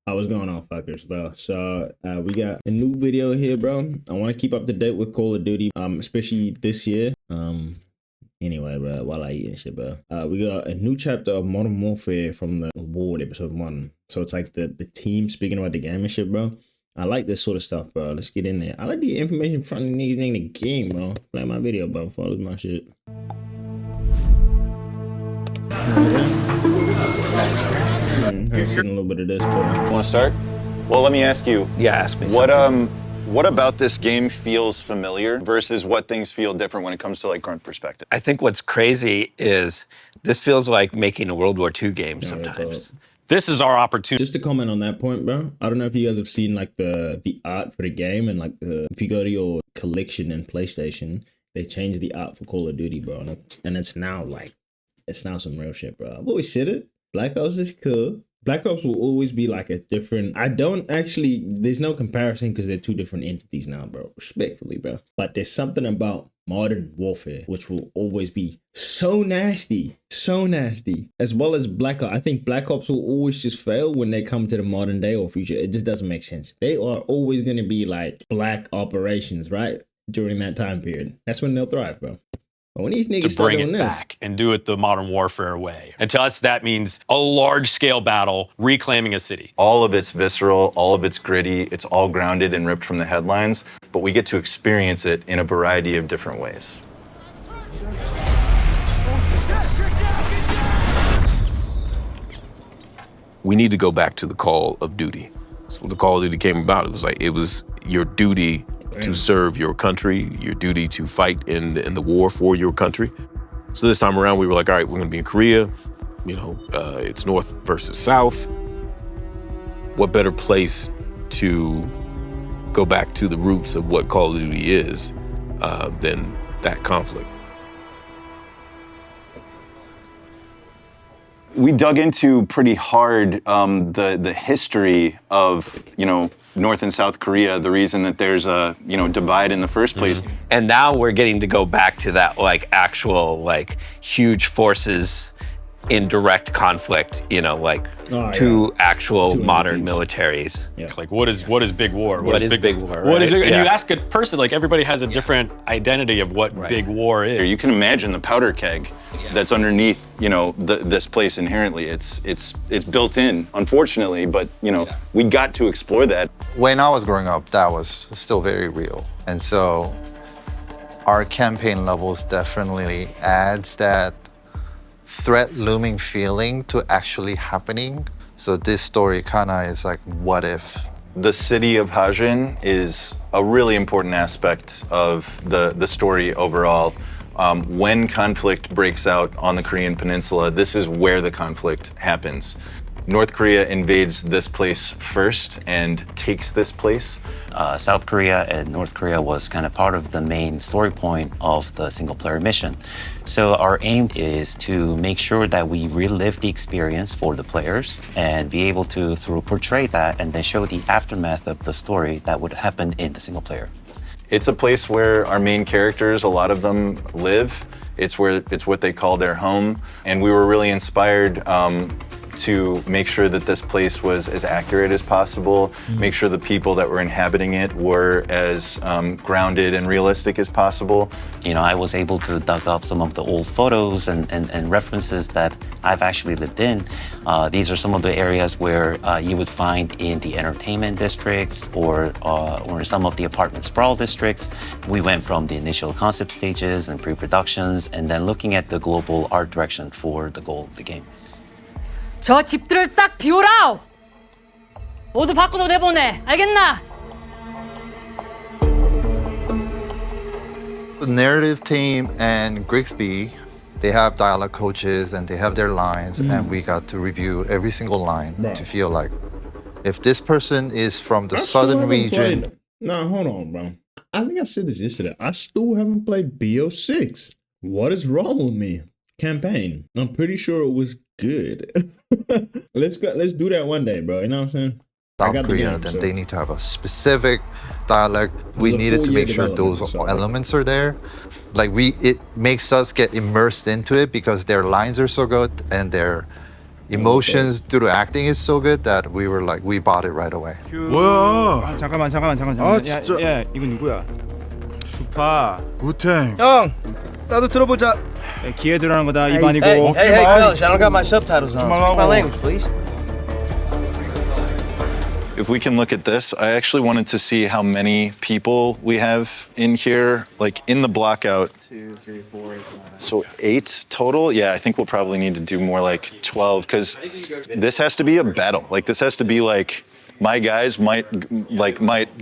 What's going on, fuckers, bro? So we got a new video here, bro. I want to keep up to date with Call of Duty, especially this year. Anyway, bro, while I eat and shit, bro. We got a new chapter of Modern Warfare from the award episode 1. So it's like the team speaking about the game and shit, bro. I like this sort of stuff, bro. Let's get in there. I like the information from the game, bro. Play my video, bro. Follow my shit. I'm seeing a little bit of this, bro. Want to start? Well, let me ask you. Yeah, ask me. What about this game feels familiar versus what things feel different when it comes to like current perspective? I think what's crazy is this feels like making a World War II game sometimes. This is our opportunity. Just to comment on that point, bro. I don't know if you guys have seen like the art for the game and like if you go to your collection in PlayStation, they changed the art for Call of Duty, bro, and it's now some real shit, bro. I've always said it. Black Ops is cool. Black Ops will always be like a different. There's no comparison because they're two different entities now, bro. Respectfully, bro. But there's something about Modern Warfare which will always be so nasty, as well as Black Ops. I think Black Ops will always just fail when they come to the modern day or future. It just doesn't make sense. They are always going to be like black operations, right? During that time period. That's when they'll thrive, bro. But when these niggas to bring it back and do it the Modern Warfare way. And to us, that means a large-scale battle, reclaiming a city. All of it's visceral, all of it's gritty, it's all grounded and ripped from the headlines, but we get to experience it in a variety of different ways. We need to go back to the Call of Duty. That's what the Call of Duty came about. It was your duty to serve your country, your duty to fight in the war for your country. So this time around, we were like, all right, we're gonna be in Korea. It's North versus South. What better place to go back to the roots of what Call of Duty is than that conflict? We dug into pretty hard the history of, North and South Korea, the reason that there's a, divide in the first place. Mm-hmm. And now we're getting to go back to that actual huge forces in direct conflict, two actual modern militaries. Yeah. Like what is big war? What is big war? What is big? Yeah. And you ask a person, everybody has a different identity of what big war is. You can imagine the powder keg that's underneath, this place inherently. It's built in, unfortunately, but we got to explore that. When I was growing up, that was still very real. And so our campaign levels definitely adds that threat looming feeling to actually happening. So this story kind of is like, what if? The city of Hajin is a really important aspect of the story overall. When conflict breaks out on the Korean Peninsula, this is where the conflict happens. North Korea invades this place first and takes this place. South Korea and North Korea was kind of part of the main story point of the single player mission. So our aim is to make sure that we relive the experience for the players and be able to portray that and then show the aftermath of the story that would happen in the single player. It's a place where our main characters, a lot of them live. It's what they call their home. And we were really inspired to make sure that this place was as accurate as possible, make sure the people that were inhabiting it were as grounded and realistic as possible. I was able to dug up some of the old photos and references that I've actually lived in. These are some of the areas where you would find in the entertainment districts or some of the apartment sprawl districts. We went from the initial concept stages and pre-productions and then looking at the global art direction for the goal of the game. 저 집들을 싹 비워라! 모두 밖으로 내보내. 알겠나? The narrative team and Grigsby, they have dialogue coaches and they have their lines, and we got to review every single line to feel like if this person is from the southern region. Nah, hold on, bro. I think I said this yesterday. I still haven't played BO6. What is wrong with me? Campaign. I'm pretty sure it was good. Let's do that one day, bro. You know what I'm saying? South Korea, then they need to have a specific dialect. We needed to make sure those elements are there. It makes us get immersed into it because their lines are so good and their emotions through the acting is so good that we were like, we bought it right away. 뭐야? 잠깐만. 아, 진짜. 야, 이거 누구야? 두파. 우탱. 형, 나도 들어보자. 야, 기회 들어가는 거다. 입안이고. Hey, fellas, I don't got my subtitles on. Speak my language, please. If we can look at this, I actually wanted to see how many people we have in here, like in the blockout. 2, 3, 4. So 8 total? Yeah, I think we'll probably need to do more like 12 because this has to be a battle. Like this has to be like my guys might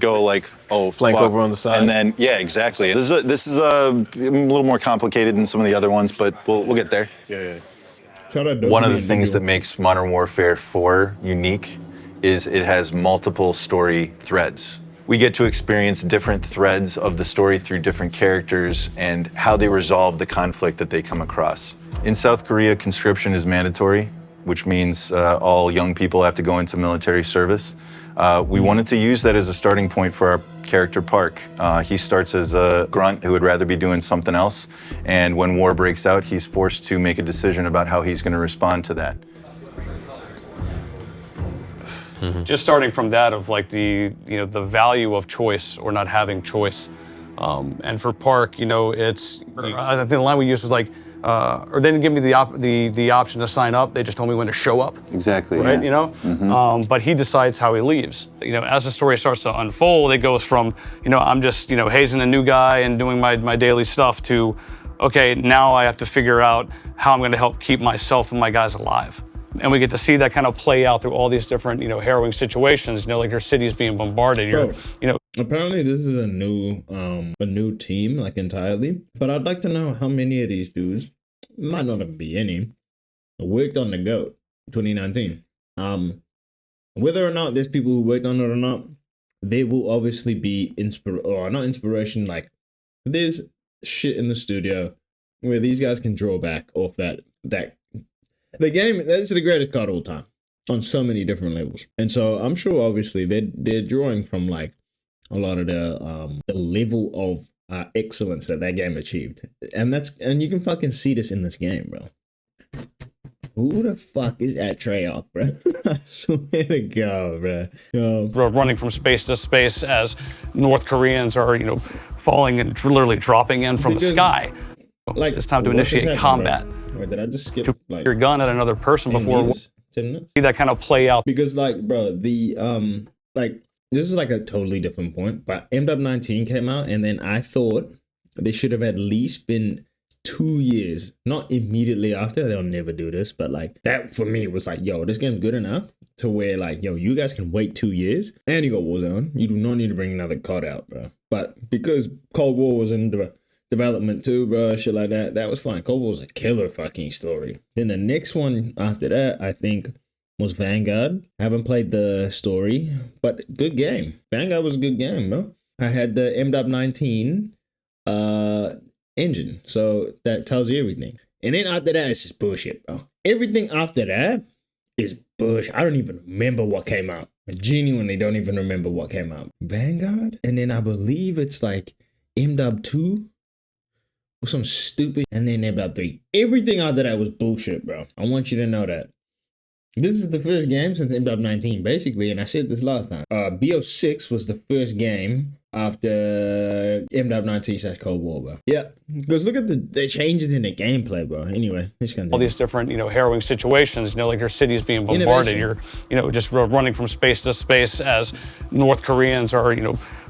go like, oh, Flank fuck. over on the side. And then yeah, exactly. This is a little more complicated than some of the other ones, but we'll get there. Yeah. One of the things that makes Modern Warfare 4 unique is it has multiple story threads. We get to experience different threads of the story through different characters and how they resolve the conflict that they come across. In South Korea, conscription is mandatory, which means all young people have to go into military service. We wanted to use that as a starting point for our character Park. He starts as a grunt who would rather be doing something else, and when war breaks out, he's forced to make a decision about how he's going to respond to that. Just starting from that of like the value of choice or not having choice, and for Park, it's I think the line we used was like, or they didn't give me the option to sign up. They just told me when to show up. Exactly. Right. Yeah. But he decides how he leaves. As the story starts to unfold, it goes from I'm just hazing a new guy and doing my daily stuff to, okay, now I have to figure out how I'm going to help keep myself and my guys alive. And we get to see that kind of play out through all these different, harrowing situations. Like your city is being bombarded. Apparently this is a new team, like entirely. But I'd like to know how many of these dudes, might not be any, worked on the GOAT 2019. Whether or not there's people who worked on it or not, they will obviously be not inspiration. Like there's shit in the studio where these guys can draw back off that. The game, that's the greatest COD of all time on so many different levels. And so I'm sure obviously they're drawing from like a lot of the level of excellence that game achieved. And you can fucking see this in this game, bro. Who the fuck is that Treyarch, bro? I swear to God, bro. We're running from space to space as North Koreans are, falling and literally dropping in from the sky. Like it's time to initiate combat. Wait, did I just skip like your gun at another person before 10 minutes? See that kind of play out? Because like, bro, the like this is like a totally different point. But MW4 came out, and then I thought they should have at least been 2 years, not immediately after. They'll never do this, but like that for me was like, yo, this game's good enough to where like, yo, you guys can wait 2 years, and you got Warzone. You do not need to bring another COD out, bro. But because Cold War was in the development too, bro, shit like that was fine. Cold War was a killer fucking story. Then the next one after that, I think, was Vanguard. I haven't played the story, but good game. Vanguard was a good game, bro. I had the MW4 engine, so that tells you everything. And then after that, it's just bullshit, bro. Everything after that is bullshit. I don't even remember what came out. I genuinely don't even remember what came out. Vanguard, and then I believe it's like MW2. Some stupid, and then MW3. Everything after that was bullshit, bro. I want you to know that. This is the first game since MW4, basically, and I said this last time. BO6 was the first game after MW4 / Cold War, bro. Yeah, because look at the changes in the gameplay, bro. Anyway, all these different, harrowing situations. Like your city is being bombarded. Innovation. You're, just running from space to space as North Koreans are,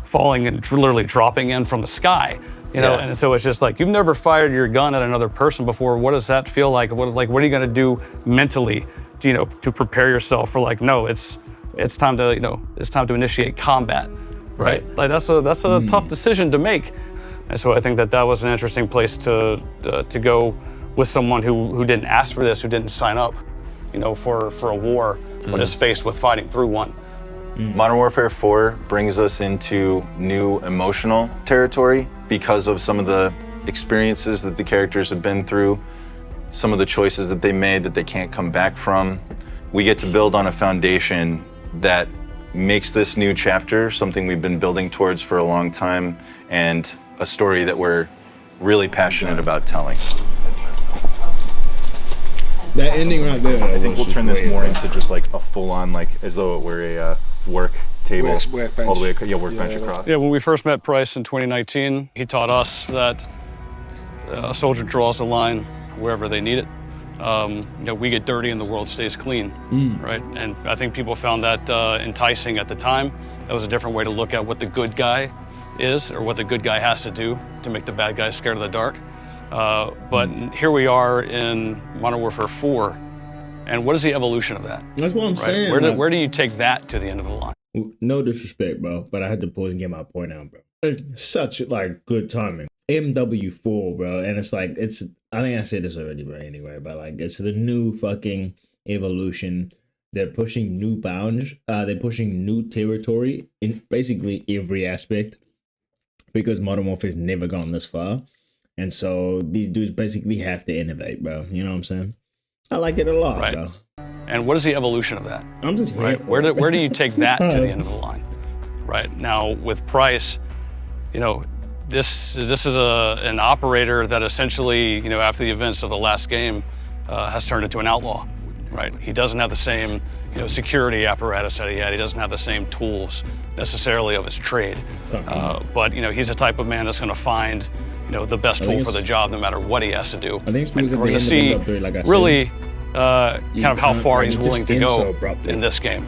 falling and literally dropping in from the sky. And so it's just like, you've never fired your gun at another person before. What does that feel like? What are you going to do mentally to prepare yourself for like, no, it's time to initiate combat, right? Like that's a tough decision to make. And so I think that was an interesting place to go with someone who didn't ask for this, who didn't sign up, for a war, but is faced with fighting through one. Modern Warfare 4 brings us into new emotional territory because of some of the experiences that the characters have been through, some of the choices that they made that they can't come back from. We get to build on a foundation that makes this new chapter something we've been building towards for a long time, and a story that we're really passionate about telling. That ending right there. I think we'll turn this more into just like a full-on, like as though it were a work table, Workbench. all the way, workbench across. Yeah, when we first met Price in 2019, he taught us that a soldier draws the line wherever they need it. We get dirty and the world stays clean, right? And I think people found that enticing at the time. That was a different way to look at what the good guy is, or what the good guy has to do to make the bad guy scared of the dark. But here we are in Modern Warfare 4, and what is the evolution of that? That's what I'm saying. Where do you take that to the end of the line? No disrespect, bro, but I had to pause and get my point out, bro. It's such like good timing. MW4, bro, and it's like I think I said this already, bro. Anyway, but like it's the new fucking evolution. They're pushing new bounds. They're pushing new territory in basically every aspect because Modern Warfare's never gone this far, and so these dudes basically have to innovate, bro. You know what I'm saying? I like it a lot, bro. And what is the evolution of that? I'm just here right. Where do you take that to the end of the line? Right now with Price, this is an operator that essentially, after the events of the last game, has turned into an outlaw. Right. He doesn't have the same, security apparatus that he had. He doesn't have the same tools necessarily of his trade. But he's the type of man that's going to find, the best tool for the job, no matter what he has to do. I think we're going to see really kind of how far he's willing to go in this game.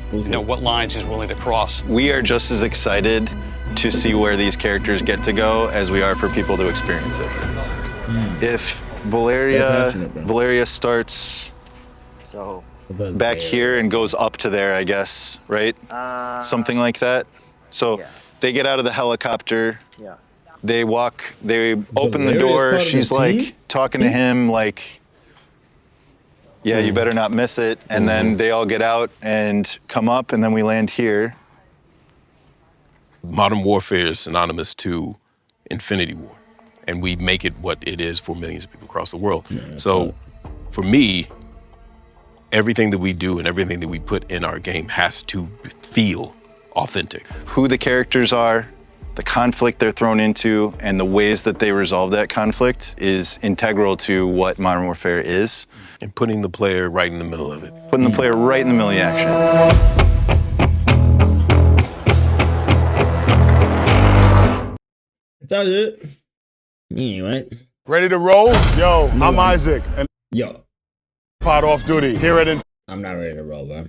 What lines he's willing to cross. We are just as excited to see where these characters get to go as we are for people to experience it. If Valeria starts back here and goes up to there, I guess, right? Something like that. So they get out of the helicopter. Yeah. They open the door. She's like talking to him like, yeah, you better not miss it. And then they all get out and come up, and then we land here. Modern Warfare is synonymous to Infinity War, and we make it what it is for millions of people across the world. So for me, everything that we do and everything that we put in our game has to feel authentic. Who the characters are, the conflict they're thrown into, and the ways that they resolve that conflict is integral to what Modern Warfare is. And putting the player right in the middle of it. Putting the player right in the middle of the action. That's it. Anyway. Ready to roll? Yo, I'm Isaac. And pod off duty. Here at I'm not ready to roll, bro.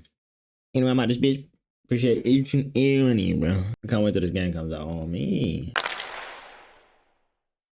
Anyway, I'm out this bitch. Appreciate each and every one of you, bro. I can't wait till this game comes out on me.